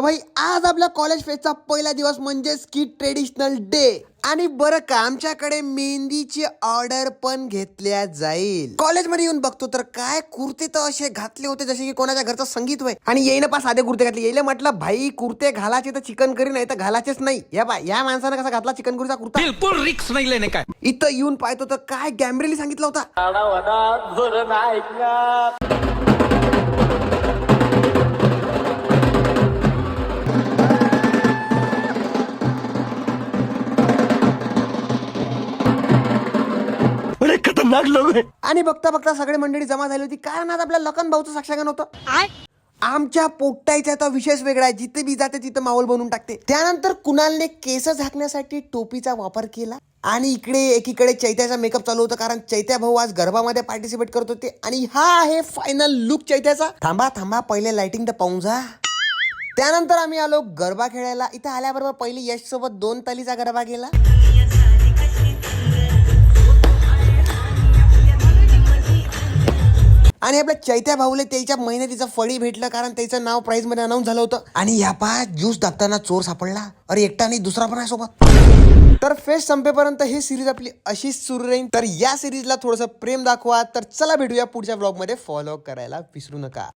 तर भाई आज आपल्या कॉलेज फेस्टचा पहिला दिवस म्हणजेच की ट्रेडिशनल डे. आणि बरं का आमच्याकडे मेहंदीची ऑर्डर पण घेतल्या जाईल. कॉलेजमध्ये येऊन बघतो तर काय कुर्ते तर असे घातले होते जसे की कोणाच्या घरचं संगीत होय. आणि येईन पा साधे कुर्ते घातले. येईल म्हटलं भाई कुर्ते घालायचे तर चिकन करी नाही तर घालायचेच नाही. या माणसानं कसा घातला चिकन करीचा कुर्ता. बिलकुल रिक्स नाही लेने काय. इथं येऊन पाहतो तर काय गॅम्ब्रेली सांगितलं होता. खतरनाक लोक आहे. आणि बघता बघता सगळे मंडळी जमा झाली होती कारण आज आपल्या लखन भाऊचं साक्षागन होतं. आमच्या पोट्टायचा तर विशेष वेगळा आहे. जिथे बी जाते तिथं माहोल बनवून टाकते. त्यानंतर कुणालने केस झाकण्यासाठी टोपीचा वापर केला. आणि इकडे एकीकडे चैत्याचा मेकअप चालू होता कारण चैत्या भाऊ आज गरबामध्ये पार्टिसिपेट करत होते. आणि हा आहे फायनल लुक चैत्याचा. थांबा पहिले लाइटिंग तर पाहून जा. त्यानंतर आम्ही आलो गरबा खेळायला. इथं आल्याबरोबर पहिली यश सोबत 2 तालीचा गरबा गेला. आणि आपल्या चैत्या भाऊले त्याच्या मेहनतीचं फळी भेटलं कारण त्याचं नाव प्राइज मध्ये अनाऊन्स झालं होतं. आणि या पा ज्यूस दाबताना चोर सापडला. अरे एकटा नाही दुसरा पण आहे सोबत. तर फेस्ट संपेपर्यंत ही सिरीज आपली अशीच सुरू राहील. तर या सिरीजला थोडंसं प्रेम दाखवा. तर चला भेटूया पुढच्या ब्लॉग मध्ये. फॉलो करायला विसरू नका.